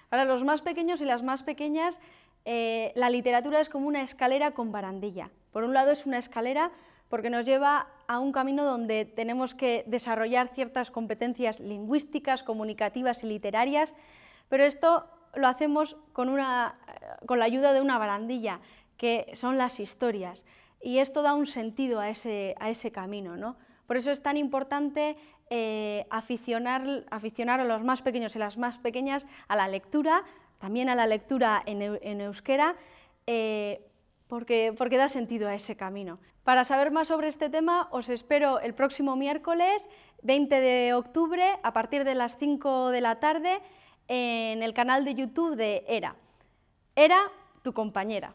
Para los más pequeños y las más pequeñas, la literatura es como una escalera con barandilla. Por un lado es una escalera porque nos lleva a un camino donde tenemos que desarrollar ciertas competencias lingüísticas, comunicativas y literarias, pero esto lo hacemos con la ayuda de una barandilla, que son las historias, y esto da un sentido a ese camino, ¿no? Por eso es tan importante aficionar a los más pequeños y las más pequeñas a la lectura, también a la lectura en euskera, porque da sentido a ese camino. Para saber más sobre este tema, os espero el próximo miércoles 20 de octubre a partir de las 5 de la tarde en el canal de YouTube de ERA. ERA, tu compañera.